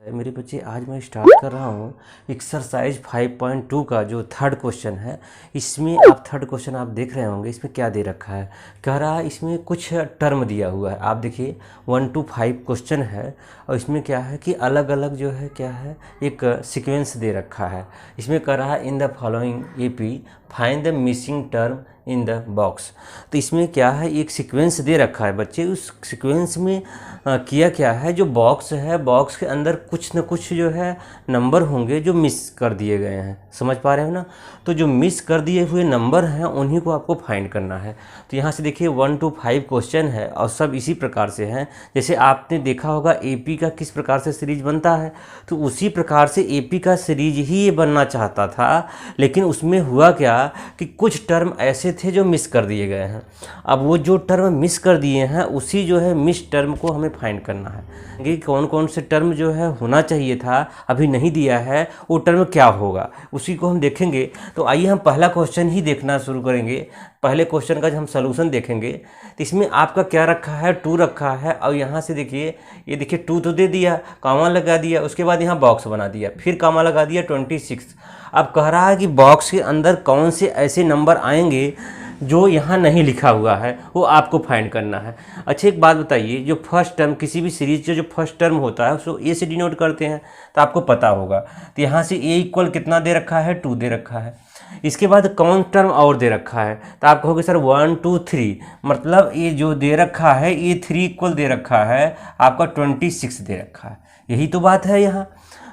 मेरे बच्चे, आज मैं स्टार्ट कर रहा हूँ एक्सरसाइज 5.2 का जो थर्ड क्वेश्चन है। इसमें आप थर्ड क्वेश्चन आप देख रहे होंगे, इसमें क्या दे रखा है। कह रहा है इसमें कुछ टर्म दिया हुआ है। आप देखिए 1 to 5 क्वेश्चन है और इसमें क्या है कि अलग अलग जो है क्या है एक सीक्वेंस दे रखा है। इसमें कह रहा है in the following AP find the missing term in the box. तो इसमें क्या है एक सीक्वेंस दे रखा है बच्चे। उस सीक्वेंस में किया क्या है, जो बॉक्स है बॉक्स के अंदर कुछ न कुछ जो है नंबर होंगे जो मिस कर दिए गए हैं। समझ पा रहे हो ना। तो जो मिस कर दिए हुए नंबर हैं उन्हीं को आपको फाइंड करना है। तो यहाँ से देखिए 1 to 5 क्वेश्चन है और सब इसी प्रकार से हैं। जैसे आपने देखा होगा एपी का किस प्रकार से सीरीज बनता है, तो उसी प्रकार से एपी का सीरीज ही ये बनना चाहता था। लेकिन उसमें हुआ क्या कि कुछ टर्म ऐसे थे जो मिस कर दिए गए हैं। अब वो जो टर्म मिस कर दिए हैं उसी जो है मिस टर्म को हमें फाइंड करना है कि कौन कौन से टर्म जो है होना चाहिए था अभी नहीं दिया है, वो टर्म क्या होगा उसी को हम देखेंगे। तो आइए हम पहला क्वेश्चन ही देखना शुरू करेंगे। पहले क्वेश्चन का जब हम सलूशन देखेंगे तो इसमें आपका क्या रखा है, 2 रखा है। और यहाँ से देखिए, ये देखिए 2 तो दे दिया, कामा लगा दिया, उसके बाद यहाँ बॉक्स बना दिया, फिर कामा लगा दिया 26। अब कह रहा है कि बॉक्स के अंदर कौन से ऐसे नंबर आएंगे जो यहाँ नहीं लिखा हुआ है, वो आपको फाइंड करना है। अच्छा एक बात बताइए, जो फर्स्ट टर्म किसी भी सीरीज का जो फर्स्ट टर्म होता है उसको ए से डिनोट करते हैं, तो आपको पता होगा। तो यहाँ से ए इक्वल कितना दे रखा है, 2 दे रखा है। इसके बाद कौन टर्म और दे रखा है, तो आप कहोगे सर 1 2 3, मतलब ये जो दे रखा है ये 3 इक्वल दे रखा है, आपका 26 दे रखा है। यही तो बात है यहाँ।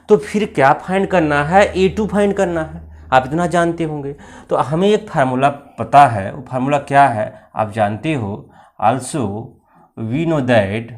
तो फिर क्या फाइंड करना है, A2 फाइंड करना है। आप इतना जानते होंगे। तो हमें एक फार्मूला पता है, वो फार्मूला क्या है आप जानते हो। आल्सो वी नो दैट,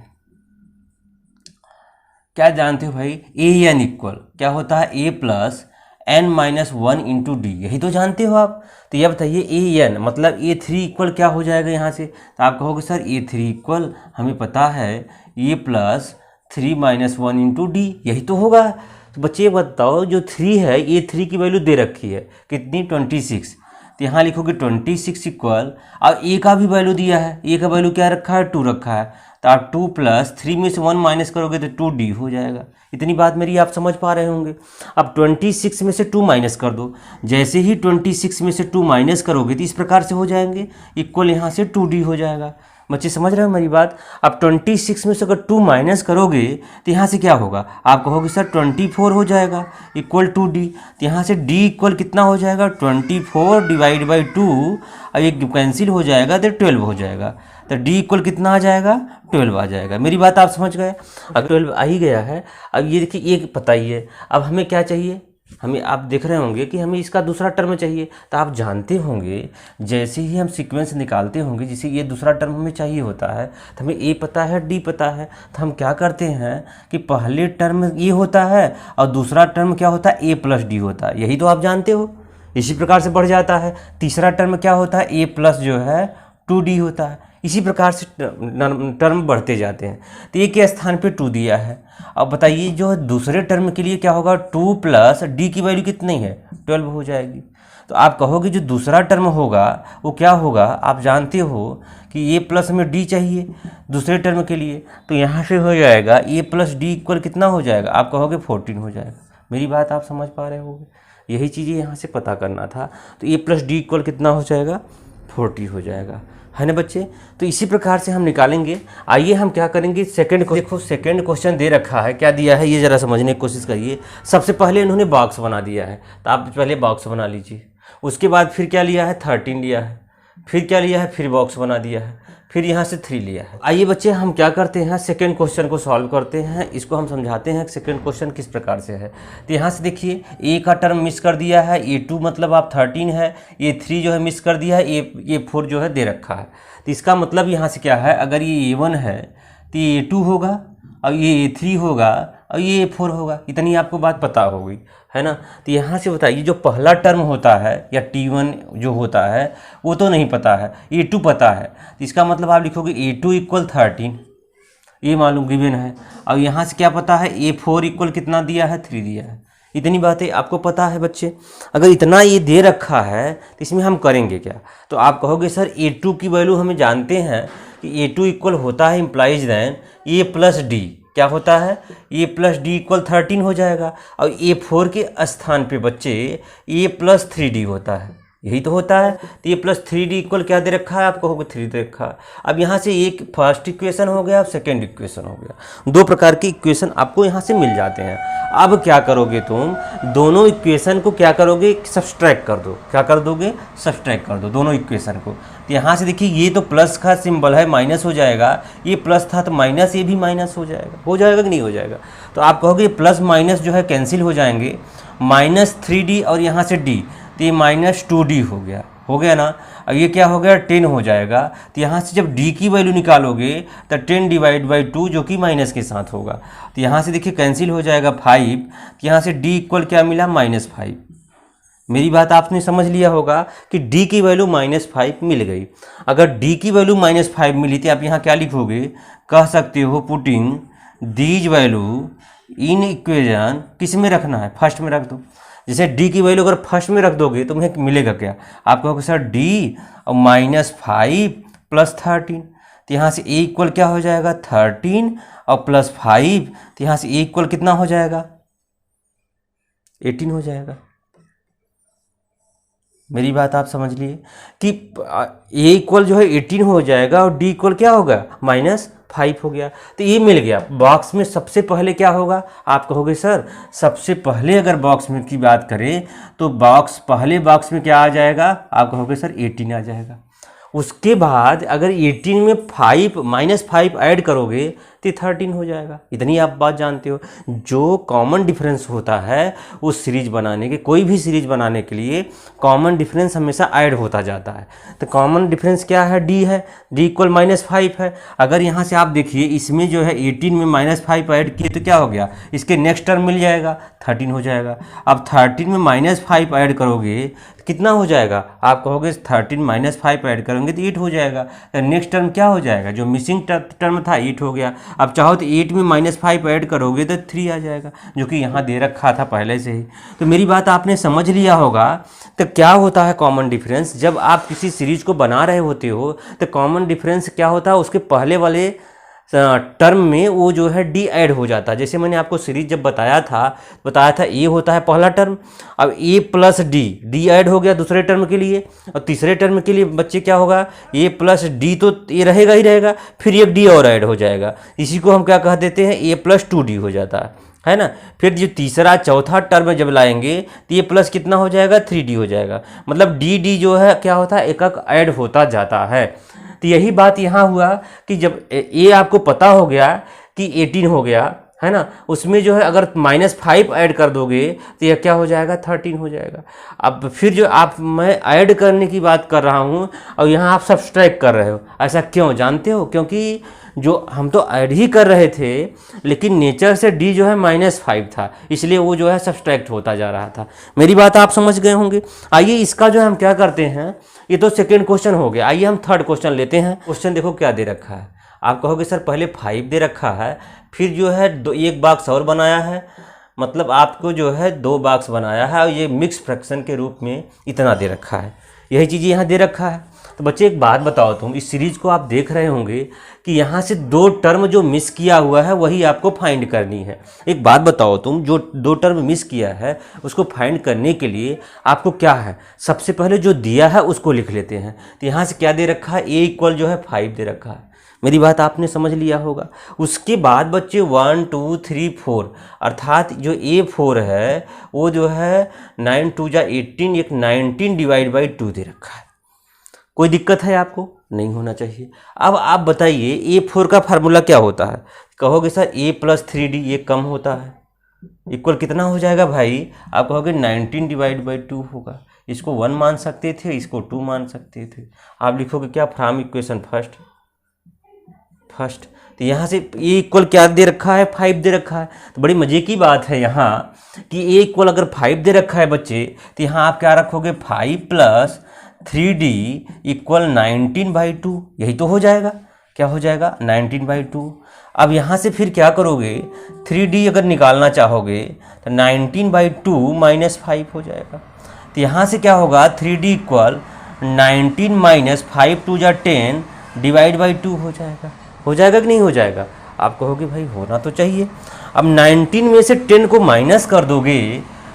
क्या जानते हो भाई, ए एन इक्वल क्या होता है, A plus N minus 1 into D. यही तो जानते हो आप। तो ये बताइए ए एन मतलब A3 इक्वल क्या हो जाएगा यहाँ से। तो आप कहोगे सर A3 इक्वल हमें पता है A plus 3 minus 1 into D, यही तो होगा। तो बच्चे बताओ जो 3 है, ये 3 की वैल्यू दे रखी है कितनी, 26। तो यहाँ लिखोगे 26 इक्वल, अब ए का भी वैल्यू दिया है, ए का वैल्यू क्या रखा है, 2 रखा है। तो आप 2 प्लस 3 में से 1 माइनस करोगे तो 2D हो जाएगा। इतनी बात मेरी आप समझ पा रहे होंगे। अब 26 में से 2 माइनस कर दो। जैसे ही 26 में से 2 माइनस करोगे तो इस प्रकार से हो जाएंगे, इक्वल यहाँ से 2D हो जाएगा। बच्चे समझ रहे हो मेरी बात। अब 26 में से अगर 2 माइनस करोगे तो यहाँ से क्या होगा, आप कहोगे सर 24 हो जाएगा इक्वल 2D। तो यहाँ से D इक्वल कितना हो जाएगा, 24 डिवाइड बाई 2, और ये कैंसिल हो जाएगा तो 12 हो जाएगा। तो D इक्वल कितना आ जाएगा, 12 आ जाएगा। मेरी बात आप समझ गए। अब 12 आ ही गया है। अब ये देखिए ये बताइए अब हमें क्या चाहिए। हमें आप देख रहे होंगे कि हमें इसका दूसरा टर्म चाहिए। तो आप जानते होंगे जैसे ही हम सीक्वेंस निकालते होंगे, जैसे ये दूसरा टर्म हमें चाहिए होता है, तो हमें ए पता है डी पता है, तो हम क्या करते हैं कि पहले टर्म ये होता है और दूसरा टर्म क्या होता है, ए प्लस डी होता है। यही तो आप जानते हो। इसी प्रकार से बढ़ जाता है। तीसरा टर्म क्या होता है, ए प्लस जो है 2D होता है। इसी प्रकार से टर्म बढ़ते जाते हैं। तो ए के स्थान पे 2 दिया है। अब बताइए जो दूसरे टर्म के लिए क्या होगा, 2 प्लस डी की वैल्यू कितनी है, 12 हो जाएगी। तो आप कहोगे जो दूसरा टर्म होगा वो क्या होगा, आप जानते हो कि ए प्लस में डी चाहिए दूसरे टर्म के लिए। तो यहाँ से हो जाएगा ए प्लस डी इक्वल कितना हो जाएगा, आप कहोगे 14 हो जाएगा। मेरी बात आप समझ पा रहे होगे। यही चीज़ें यहाँ से पता करना था। तो ए प्लस डी इक्वल कितना हो जाएगा, 40 हो जाएगा, है ना बच्चे। तो इसी प्रकार से हम निकालेंगे। आइए हम क्या करेंगे, सेकंड को देखो। सेकंड क्वेश्चन दे रखा है, क्या दिया है ये ज़रा समझने की कोशिश करिए। सबसे पहले इन्होंने बॉक्स बना दिया है, तो आप पहले बॉक्स बना लीजिए। उसके बाद फिर क्या लिया है, 13 लिया है, फिर क्या लिया है, फिर बॉक्स बना दिया है, फिर यहाँ से 3 लिया है। आइए बच्चे हम क्या करते हैं, सेकंड क्वेश्चन को सॉल्व करते हैं। इसको हम समझाते हैं कि सेकंड क्वेश्चन किस प्रकार से है। तो यहाँ से देखिए ए का टर्म मिस कर दिया है, A2 मतलब आप 13 है, A3 जो है मिस कर दिया है, A4 जो है दे रखा है। तो इसका मतलब यहाँ से क्या है, अगर ये A1 है तो ये A2 होगा और ये A3 होगा और ये A4 होगा। इतनी आपको बात पता होगी, है ना। तो यहाँ से बताइए जो पहला टर्म होता है या T1 जो होता है वो तो नहीं पता है, A2 पता है। तो इसका मतलब आप लिखोगे A2 इक्वल 13, ये मालूम गिवन है। और यहाँ से क्या पता है, A4 इक्वल कितना दिया है, 3 दिया है। इतनी बातें आपको पता है बच्चे। अगर इतना ये दे रखा है तो इसमें हम करेंगे क्या। तो आप कहोगे सर A2 की वैल्यू हमें जानते हैं कि A2 इक्वल होता है इम्प्लाइज दैन ए प्लस डी। क्या होता है, ए प्लस डी इक्वल 13 हो जाएगा। और A4 के स्थान पे बच्चे ए प्लस 3D होता है, यही तो होता है। तो ए प्लस 3D इक्वल क्या दे रखा है आपको, होगा 3 दे रखा है। अब यहाँ से एक फर्स्ट इक्वेशन हो गया, अब सेकेंड इक्वेशन हो गया, दो प्रकार की इक्वेशन आपको यहाँ से मिल जाते हैं। अब क्या करोगे तुम, दोनों इक्वेशन को क्या करोगे, सब्सट्रैक्ट कर दो। क्या कर दोगे, सब्सट्रैक्ट कर दो दोनों इक्वेशन को। तो यहाँ से देखिए ये तो प्लस का सिंबल है, माइनस हो जाएगा, ये प्लस था तो माइनस, ये भी माइनस हो जाएगा कि नहीं हो जाएगा। तो आप कहोगे प्लस माइनस जो है कैंसिल हो जाएंगे, माइनस 3D और यहाँ से D, तो ये माइनस 2D हो गया ना। अब ये क्या हो गया, 10 हो जाएगा। तो यहाँ से जब D की वैल्यू निकालोगे तो 10 डिवाइड बाई 2 जो कि माइनस के साथ होगा। तो यहाँ से देखिए कैंसिल हो जाएगा 5, तो यहाँ से D इक्वल क्या मिला, -5। मेरी बात आपने समझ लिया होगा कि D की वैल्यू -5 मिल गई। अगर D की वैल्यू -5 मिली तो आप यहाँ क्या लिखोगे, कह सकते हो putting these value in equation, किस में रखना है, फर्स्ट में रख दो। जैसे D की वैल्यू अगर फर्स्ट में रख दोगे तो मुझे मिलेगा क्या, आप कहोगे सर D और -5 प्लस 13। तो यहाँ से A इक्वल क्या हो जाएगा, 13 और +5, तो यहाँ से A इक्वल कितना हो जाएगा, 18 हो जाएगा। मेरी बात आप समझ लिए कि A इक्वल जो है 18 हो जाएगा और D इक्वल क्या होगा, -5 हो गया। तो ये मिल गया। बॉक्स में सबसे पहले क्या होगा, आप कहोगे सर सबसे पहले अगर बॉक्स में की बात करें तो पहले बॉक्स में क्या आ जाएगा, आप कहोगे सर 18 आ जाएगा। उसके बाद अगर 18 में -5 ऐड करोगे तो 13 हो जाएगा। इतनी आप बात जानते हो। जो कॉमन डिफरेंस होता है उस सीरीज बनाने के, कोई भी सीरीज बनाने के लिए कॉमन डिफरेंस हमेशा ऐड होता जाता है। तो कॉमन डिफरेंस क्या है, D है, D इक्वल -5 है। अगर यहाँ से आप देखिए इसमें जो है 18 में -5 ऐड किए तो क्या हो गया, इसके नेक्स्ट टर्म मिल जाएगा, 13 हो जाएगा। अब 13 में -5 ऐड करोगे कितना हो जाएगा, आप कहोगे 13 -5 ऐड करेंगे तो 8 हो जाएगा। तो नेक्स्ट टर्म क्या हो जाएगा, जो मिसिंग टर्म था 8 हो गया। अब चाहो तो 8 में -5 ऐड करोगे तो 3 आ जाएगा, जो कि यहाँ दे रखा था पहले से ही। तो मेरी बात आपने समझ लिया होगा। तो क्या होता है कॉमन डिफरेंस, जब आप किसी सीरीज को बना रहे होते हो तो कॉमन डिफरेंस क्या होता है, उसके पहले वाले टर्म में वो जो है D ऐड हो जाता है। जैसे मैंने आपको सीरीज जब बताया था A होता है पहला टर्म, अब A प्लस D ऐड हो गया दूसरे टर्म के लिए, और तीसरे टर्म के लिए बच्चे क्या होगा, A प्लस D, तो ये रहेगा ही रहेगा, फिर एक D और ऐड हो जाएगा। इसी को हम क्या कह देते हैं, A प्लस 2D हो जाता है ना। फिर जो तीसरा चौथा टर्म जब लाएंगे तो ये प्लस कितना हो जाएगा, 3D हो जाएगा। मतलब D जो है क्या होता है, एक एक ऐड होता जाता है। तो यही बात यहाँ हुआ कि जब ये आपको पता हो गया कि 18 हो गया है ना, उसमें जो है अगर -5 ऐड कर दोगे तो यह क्या हो जाएगा, 13 हो जाएगा। अब फिर जो मैं ऐड करने की बात कर रहा हूँ और यहाँ आप सब्सट्रैक्ट कर रहे हो, ऐसा क्यों जानते हो, क्योंकि जो हम तो ऐड ही कर रहे थे लेकिन नेचर से D जो है -5 था, इसलिए वो जो है सब्सट्रैक्ट होता जा रहा था। मेरी बात आप समझ गए होंगे। आइए इसका जो हम क्या करते हैं, ये तो सेकेंड क्वेश्चन हो गया, आइए हम थर्ड क्वेश्चन लेते हैं। क्वेश्चन देखो क्या दे रखा है, आप कहोगे सर पहले 5 दे रखा है, फिर जो है एक बॉक्स और बनाया है, मतलब आपको जो है 2 बॉक्स बनाया है और ये मिक्स फ्रैक्शन के रूप में इतना दे रखा है, यही चीज़ यहाँ दे रखा है। तो बच्चे एक बात बताओ, तुम इस सीरीज को आप देख रहे होंगे कि यहाँ से 2 टर्म जो मिस किया हुआ है वही आपको फाइंड करनी है। एक बात बताओ, तुम जो 2 टर्म मिस किया है उसको फाइंड करने के लिए आपको क्या है, सबसे पहले जो दिया है उसको लिख लेते हैं। तो यहाँ से क्या दे रखा है, A इक्वल जो है 5 दे रखा है। मेरी बात आपने समझ लिया होगा। उसके बाद बच्चे 1 2 3 4, अर्थात जो A4 है वो जो है 9 2 जा 18, एक 19 डिवाइड बाई 2 दे रखा है। कोई दिक्कत है आपको, नहीं होना चाहिए। अब आप बताइए A4 का फार्मूला क्या होता है, कहोगे सर A प्लस 3D ये कम होता है, इक्वल कितना हो जाएगा भाई, आप कहोगे 19 डिवाइड बाई 2 होगा। इसको 1 मान सकते थे, इसको 2 मान सकते थे। आप लिखोगे क्या, फ्रॉम इक्वेशन फर्स्ट। तो यहाँ से A इक्वल क्या दे रखा है, 5 दे रखा है। तो बड़ी मज़े की बात है यहाँ कि A इक्वल अगर 5 दे रखा है बच्चे, तो यहाँ आप क्या रखोगे, 5 प्लस 3D इक्वल 19/2, यही तो हो जाएगा। क्या हो जाएगा, 19/2। अब यहाँ से फिर क्या करोगे, 3D अगर निकालना चाहोगे तो 19/2 -5 हो जाएगा। तो यहाँ से क्या होगा, 3D इक्वल 19 - 5 2 जा 10 डिवाइड बाई 2 हो जाएगा। हो जाएगा कि नहीं हो जाएगा। आप कहोगे भाई होना तो चाहिए। अब 19 में से 10 को माइनस कर दोगे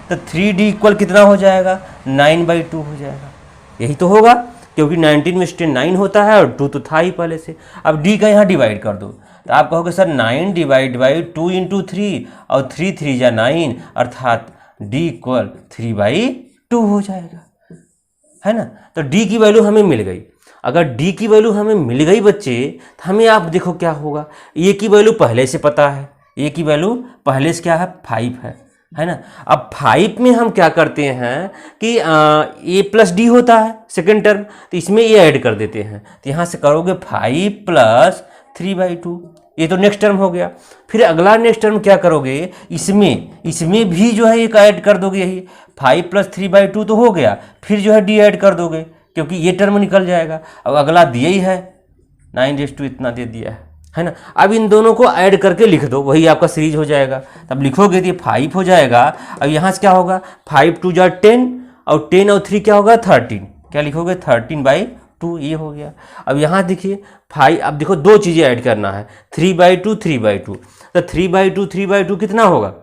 तो 3D इक्वल कितना हो जाएगा, 9/2 हो जाएगा। यही तो होगा, क्योंकि 19 में से 10 9 होता है और 2 तो था ही पहले से। अब D का यहाँ डिवाइड कर दो तो आप कहोगे सर 9 डिवाइड बाई 2 इंटू 3 और 3 3 जा 9, अर्थात D इक्वल 3/2 हो जाएगा, है ना। तो D की वैल्यू हमें मिल गई। अगर D की वैल्यू हमें मिल गई बच्चे, तो हमें आप देखो क्या होगा, A की वैल्यू पहले से पता है, A की वैल्यू पहले से क्या है, 5 है ना। अब 5 में हम क्या करते हैं कि A प्लस D होता है सेकेंड टर्म, तो इसमें A ऐड कर देते हैं। तो यहाँ से करोगे 5 प्लस 3/2, ये तो नेक्स्ट टर्म हो गया। फिर अगला नेक्स्ट टर्म क्या करोगे, इसमें भी जो है एक ऐड कर दोगे, यही 5 प्लस 3/2 तो हो गया। फिर जो है D ऐड कर दोगे, क्योंकि ये टर्म निकल जाएगा। अब अगला दिया ही है 9 इतना दे दिया है ना। अब इन दोनों को ऐड करके लिख दो, वही आपका सीरीज हो जाएगा। तब लिखोगे तो ये 5 हो जाएगा। अब यहाँ से क्या होगा, 5 2 जा 10 और 10 और 3 क्या होगा 13, क्या लिखोगे 13/2, ये हो गया। अब यहाँ देखिए 5, अब देखो दो चीज़ें ऐड करना है, 3/2 3/2, तो 3/2 कितना होगा,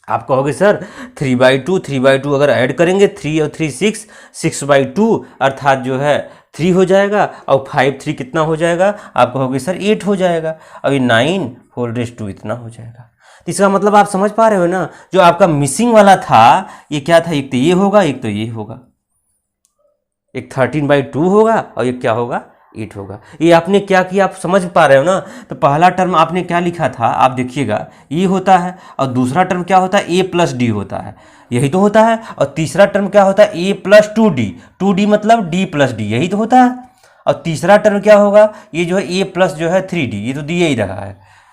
आप कहोगे सर 3/2 अगर ऐड करेंगे 3 और 3 6/2, अर्थात जो है 3 हो जाएगा और 5 3 कितना हो जाएगा, आप कहोगे सर 8 हो जाएगा। और ये 9 होल रेस 2 इतना हो जाएगा। तो इसका मतलब आप समझ पा रहे हो ना, जो आपका मिसिंग वाला था ये क्या था, एक तो ये होगा, एक तो ये होगा, एक 13/2 होगा और एक क्या होगा 8 होगा। ये आपने क्या किया, आप समझ पा रहे हो ना। तो पहला टर्म आपने क्या लिखा था, आप देखिएगा ये होता है, और दूसरा टर्म क्या होता है, A प्लस D होता है, यही तो होता है। और तीसरा टर्म क्या होता है, A प्लस 2D मतलब D प्लस D, यही तो होता है। और तीसरा टर्म क्या होगा, ये जो है A प्लस जो है 3D, ये तो दिए ही रहा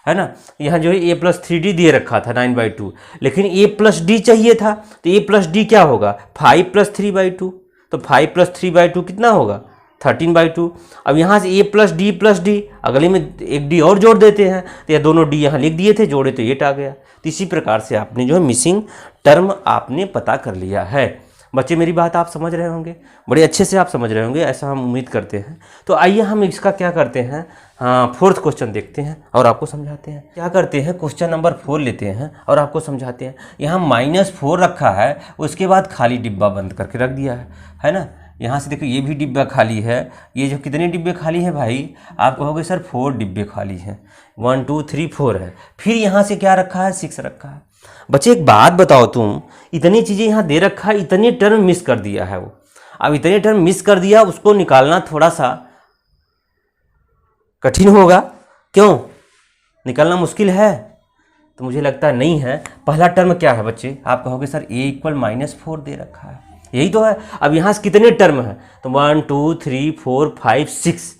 है ना। यहाँ जो है A प्लस 3D दिए रखा था 9/2, लेकिन A प्लस D चाहिए था, तो A प्लस D क्या होगा 5 प्लस 3/2, तो 5 प्लस 3/2 कितना होगा 13/2। अब यहाँ से A प्लस D, अगले में एक D और जोड़ देते हैं, तो ये दोनों D यहाँ लिख दिए थे, जोड़े तो 8 आ गया। तो इसी प्रकार से आपने जो है मिसिंग टर्म आपने पता कर लिया है। बच्चे मेरी बात आप समझ रहे होंगे, बड़े अच्छे से आप समझ रहे होंगे, ऐसा हम उम्मीद करते हैं। तो आइए हम इसका क्या करते हैं, हाँ 4th क्वेश्चन देखते हैं और आपको समझाते हैं। क्या करते हैं, क्वेश्चन नंबर 4 लेते हैं और आपको समझाते हैं। यहाँ -4 रखा है, उसके बाद खाली डिब्बा बंद करके रख दिया है ना। यहाँ से देखो ये भी डिब्बा खाली है, ये जो कितने डिब्बे खाली हैं भाई, आप कहोगे सर 4 डिब्बे खाली हैं, 1 2 3 4 है। फिर यहाँ से क्या रखा है, 6 रखा है। बच्चे एक बात बताओ, तुम इतनी चीज़ें यहाँ दे रखा है, इतने टर्म मिस कर दिया है वो। अब इतने टर्म मिस कर दिया, उसको निकालना थोड़ा सा कठिन होगा, क्यों निकालना मुश्किल है, तो मुझे लगता है नहीं है। पहला टर्म क्या है बच्चे, आप कहोगे सर A इक्वल -4 दे रखा है, यही तो है। अब यहाँ से कितने टर्म है, तो 1 2 3 4 5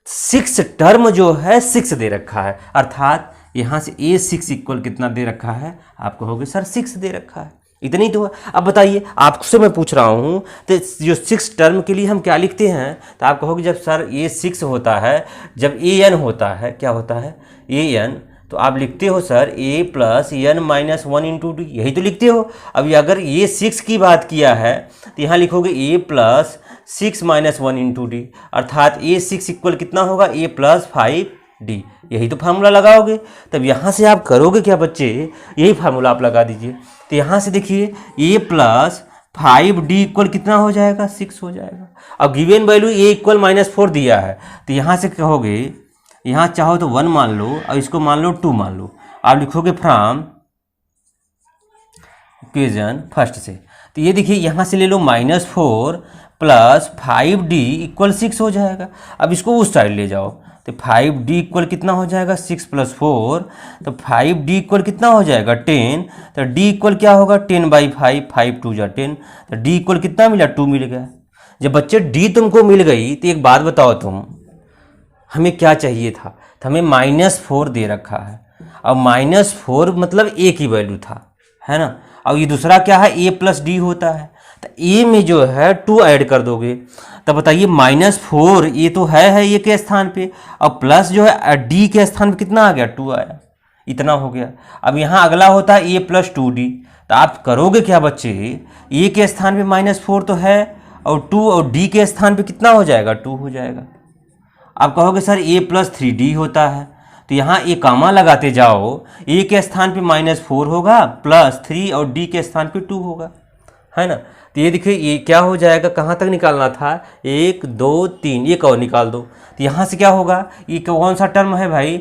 6 टर्म जो है 6 दे रखा है, अर्थात यहाँ से A6 इक्वल कितना दे रखा है, आप कहोगे सर 6 दे रखा है, इतनी तो है। अब बताइए, आपसे मैं पूछ रहा हूँ, तो जो 6 टर्म के लिए हम क्या लिखते हैं, तो आप कहोगे जब सर A6 होता है, जब AN होता है, क्या होता है AN, तो आप लिखते हो sir A plus n minus 1 into D, यही तो लिखते हो। अभी अगर ये 6 की बात किया है, तो यहाँ लिखोगे A plus 6 minus 1 into D, अर्थात A6 इक्वल कितना होगा, A प्लस 5D, यही तो फार्मूला लगाओगे। तब यहाँ से आप करोगे क्या बच्चे, यही फार्मूला आप लगा दीजिए। तो यहाँ से देखिए A प्लस 5D इक्वल कितना हो जाएगा, 6 हो जाएगा। अब गिवन वैल्यू A इक्वल -4 दिया है, तो यहाँ से कहोगे, यहाँ चाहो तो 1 मान लो और इसको मान लो 2 मान लो, आप लिखोगे फ्रॉम इक्वेशन फर्स्ट से। तो ये देखिए यहाँ से ले लो -4 प्लस 5D इक्वल 6 हो जाएगा। अब इसको उस साइड ले जाओ, तो 5D इक्वल कितना हो जाएगा, 6 प्लस 4, तो 5D इक्वल कितना हो जाएगा 10, तो D इक्वल क्या होगा 10/5, 5 2 जा 10, तो D इक्वल कितना मिला 2 मिल गया। जब बच्चे D तुमको मिल गई, तो एक बात बताओ तुम, हमें क्या चाहिए था, तो हमें -4 दे रखा है, और -4 मतलब A की वैल्यू था, है ना। और ये दूसरा क्या है, A प्लस D होता है, तो A में जो है 2 ऐड कर दोगे, तब बताइए -4 ये तो है A के स्थान पे, और प्लस जो है D के स्थान पे कितना आ गया 2 आया, इतना हो गया। अब यहाँ अगला होता है A प्लस 2D, तो आप करोगे क्या बच्चे, A के स्थान पे -4 तो है, और 2 और D के स्थान पे कितना हो जाएगा 2 हो जाएगा। आप कहोगे सर A प्लस 3D होता है, तो यहाँ ए कामा लगाते जाओ, ए के स्थान पे -4 होगा प्लस 3 और डी के स्थान पे 2 होगा, है ना। तो ये देखिए ये क्या हो जाएगा, कहाँ तक निकालना था, 1 2 3, एक और निकाल दो। तो यहाँ से क्या होगा, ये कौन सा टर्म है भाई,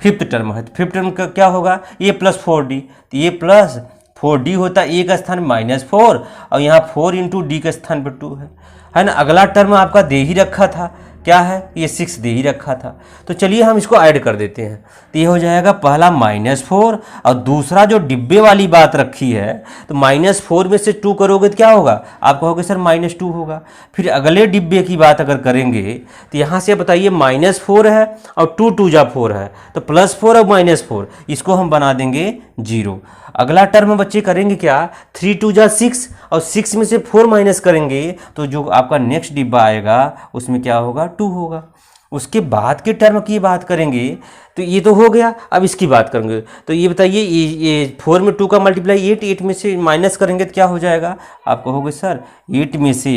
फिफ्थ टर्म है। तो फिफ्थ टर्म का क्या होगा, ए प्लस 4d। तो ये प्लस 4d होता है, ए का स्थान -4 और यहाँ 4 इंटू डी के स्थान पर 2 है ना। अगला टर्म आपका दे ही रखा था, क्या है, ये 6 दे ही रखा था। तो चलिए हम इसको ऐड कर देते हैं। तो ये हो जाएगा पहला -4 और दूसरा जो डिब्बे वाली बात रखी है, तो -4 में से 2 करोगे तो क्या होगा, आप कहोगे सर -2 होगा। फिर अगले डिब्बे की बात अगर करेंगे तो यहाँ से बताइए -4 है और 2 2 जा 4 है, तो +4 और -4 इसको हम बना देंगे 0। अगला टर्म बच्चे करेंगे क्या, 3 2 जा 6 और 6 में से 4 माइनस करेंगे तो जो आपका नेक्स्ट डिब्बा आएगा उसमें क्या होगा, 2 होगा। उसके बाद के टर्म की बात करेंगे तो ये तो हो गया, अब इसकी बात करेंगे। तो ये बताइए ये 4 में 2 का मल्टीप्लाई 8, 8 में से माइनस करेंगे तो क्या हो जाएगा, आप कहोगे सर 8 में से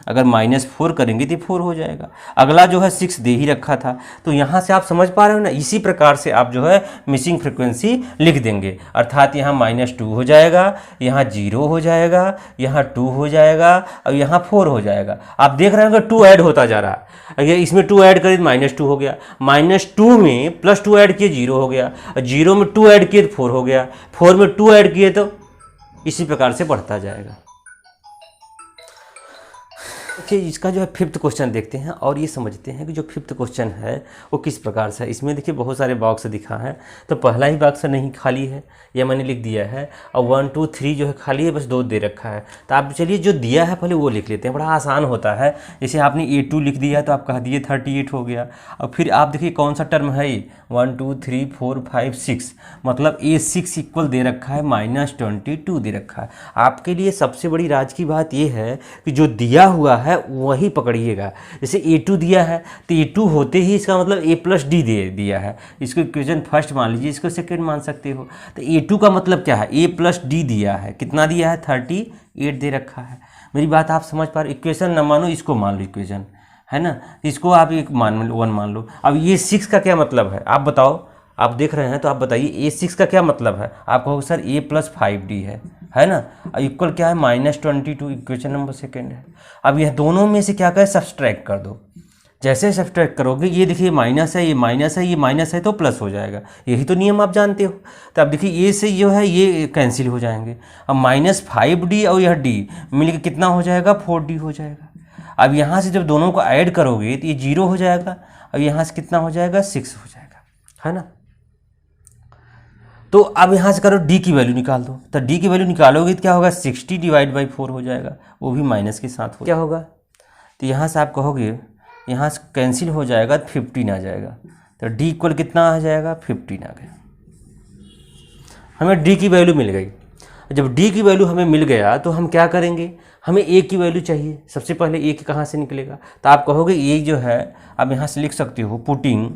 अगर -4 करेंगे तो 4 हो जाएगा। अगला जो है 6 दे ही रखा था। तो यहाँ से आप समझ पा रहे हो ना, इसी प्रकार से आप जो है मिसिंग फ्रिक्वेंसी लिख देंगे। अर्थात यहाँ -2 हो जाएगा, यहाँ 0 हो जाएगा, यहाँ 2 हो जाएगा और यहाँ 4 हो जाएगा। आप देख रहे हैं कि 2 ऐड होता जा रहा है, अगर इसमें 2 ऐड करें तो -2 हो गया, -2 में +2 ऐड किए 0 हो गया, 0 में 2 ऐड किए तो 4 हो गया, 4 में 2 ऐड किए तो इसी प्रकार से बढ़ता जाएगा। ओके, इसका जो है फिफ्थ क्वेश्चन देखते हैं और ये समझते हैं कि जो फिफ्थ क्वेश्चन है वो किस प्रकार से है। इसमें देखिए बहुत सारे बॉक्स दिखा है, तो पहला ही बॉक्स नहीं खाली है, यह मैंने लिख दिया है, और 1 2 3 जो है खाली है, बस 2 दे रखा है। तो आप चलिए जो दिया है पहले वो लिख लेते हैं, बड़ा आसान होता है। जैसे आपने A2 लिख दिया तो आप कह दिए 38 हो गया। और फिर आप देखिए कौन सा टर्म है, 1 2 3 4 5 6, मतलब A6 इक्वल दे रखा है -22 दे रखा है। आपके लिए सबसे बड़ी राज की बात यह है कि जो दिया हुआ है वही पकड़िएगा। जैसे A2 दिया है तो A2 होते ही इसका मतलब A+D दे दिया है, इसको इक्वेशन फर्स्ट मान लीजिए, इसको सेकंड मान सकते हो। तो A2 का मतलब क्या है, A+D दिया है, कितना दिया है 38 दे रखा है। मेरी बात आप समझ पा रहे, इक्वेशन न मानो इसको मान लो इक्वेशन, है ना, इसको आप एक वन मान लो। अब ये 6 का क्या मतलब है आप बताओ, आप देख रहे हैं तो आप बताइए A6 का क्या मतलब है। आप कहोगे सर A+5D है ना, और इक्वल क्या है -22, इक्वेशन नंबर सेकंड है। अब यह दोनों में से क्या करें, सब्सट्रैक्ट कर दो। जैसे सब्सट्रैक्ट करोगे, ये देखिए माइनस है, ये माइनस है, ये माइनस है तो प्लस हो जाएगा, यही तो नियम आप जानते हो। तो अब देखिए ये से जो है ये कैंसिल हो जाएंगे। अब -5D और यह D मिलकर कितना हो जाएगा, 4D हो जाएगा। अब यहाँ से जब दोनों को ऐड करोगे तो ये 0 हो जाएगा, और यहाँ से कितना हो जाएगा, 6 हो जाएगा, है ना। तो अब यहाँ से करो D की वैल्यू निकाल दो। तो D की वैल्यू निकालोगे तो क्या होगा, 60 / 4 हो जाएगा, वो भी माइनस के साथ हो। क्या होगा, तो यहाँ से आप कहोगे, यहाँ से कैंसिल हो जाएगा तो 15 आ जाएगा। तो D इक्वल कितना आ जाएगा, 15 आ गया। हमें D की वैल्यू मिल गई। जब D की वैल्यू हमें मिल गया तो हम क्या करेंगे, हमें A की वैल्यू चाहिए। सबसे पहले A कहाँ से निकलेगा, तो आप कहोगे ये जो है, आप यहाँ से लिख सकते हो, putting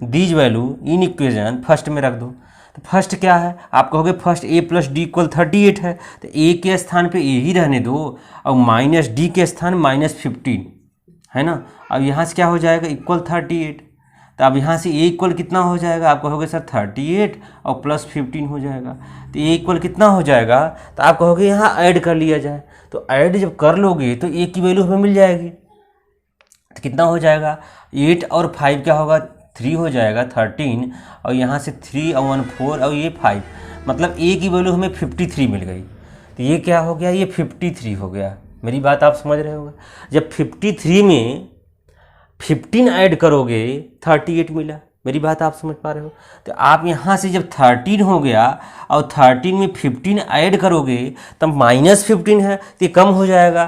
these value in equation first में रख दो। तो फर्स्ट क्या है, आप कहोगे फर्स्ट A+D = 38 है, तो A के स्थान पे A ही रहने दो, और -D के स्थान -15 है ना। अब यहाँ से क्या हो जाएगा, इक्वल 38। तो अब यहाँ से A इक्वल कितना हो जाएगा, आप कहोगे सर 38 और +15 हो जाएगा। तो A इक्वल कितना हो जाएगा, तो आप कहोगे यहाँ ऐड कर लिया जाए। तो ऐड जब कर लोगे तो A की वैल्यू हमें मिल जाएगी। तो कितना हो जाएगा, 8 और 5 क्या होगा, 3 हो जाएगा, 13, और यहाँ से 3 और 1 4 और ये 5, मतलब A की वैल्यू हमें 53 मिल गई। तो ये क्या हो गया, ये 53 हो गया। मेरी बात आप समझ रहे होंगे। जब 53 में 15 ऐड करोगे 38 मिला। मेरी बात आप समझ पा रहे हो। तो आप यहाँ से जब 13 हो गया और 13 में 15 ऐड करोगे तब -15 है, तो ये कम हो जाएगा,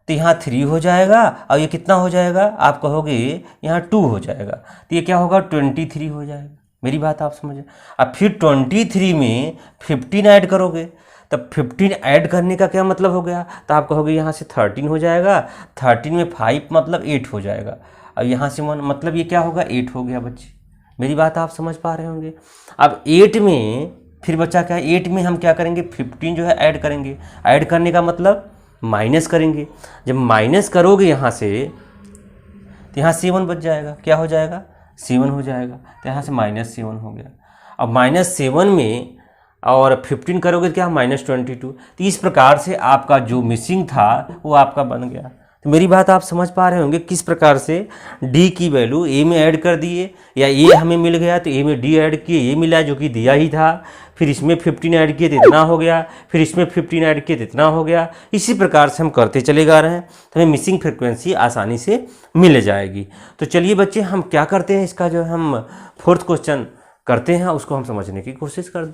तो यहाँ 3 हो जाएगा, और ये कितना हो जाएगा, आप कहोगे यहाँ 2 हो जाएगा, तो ये क्या होगा, 23 हो जाएगा। मेरी बात आप समझे। अब फिर 23 में 15 ऐड करोगे, तब 15 ऐड करने का क्या मतलब हो गया, तो आप कहोगे यहाँ से 13 हो जाएगा, 13 में 5 मतलब 8 हो जाएगा, और यहाँ से 1 मतलब ये क्या होगा, 8 हो गया बच्चे। मेरी बात आप समझ पा रहे होंगे। अब 8 में फिर बच्चा क्या है, 8 में हम क्या करेंगे, 15 जो है ऐड करेंगे। ऐड करने का मतलब माइनस करेंगे। जब माइनस करोगे यहाँ से, तो यहाँ 7 बच जाएगा, क्या हो जाएगा, 7 हो जाएगा, तो यहाँ से -7 हो गया। अब -7 में और 15 करोगे तो क्या -22। तो इस प्रकार से आपका जो मिसिंग था वो आपका बन गया। तो मेरी बात आप समझ पा रहे होंगे किस प्रकार से डी की वैल्यू ए में ऐड कर दिए, या ए हमें मिल गया तो ए में डी ऐड किए, ये मिला जो कि दिया ही था, फिर इसमें 15 ऐड किए तो इतना हो गया, फिर इसमें 15 ऐड किए तो इतना हो गया। इसी प्रकार से हम करते चले जा रहे हैं, तो हमें मिसिंग फ्रिक्वेंसी आसानी से मिल जाएगी। तो चलिए बच्चे, हम क्या करते हैं, इसका जो हम 4th क्वेश्चन करते हैं उसको हम समझने की कोशिश करते हैं।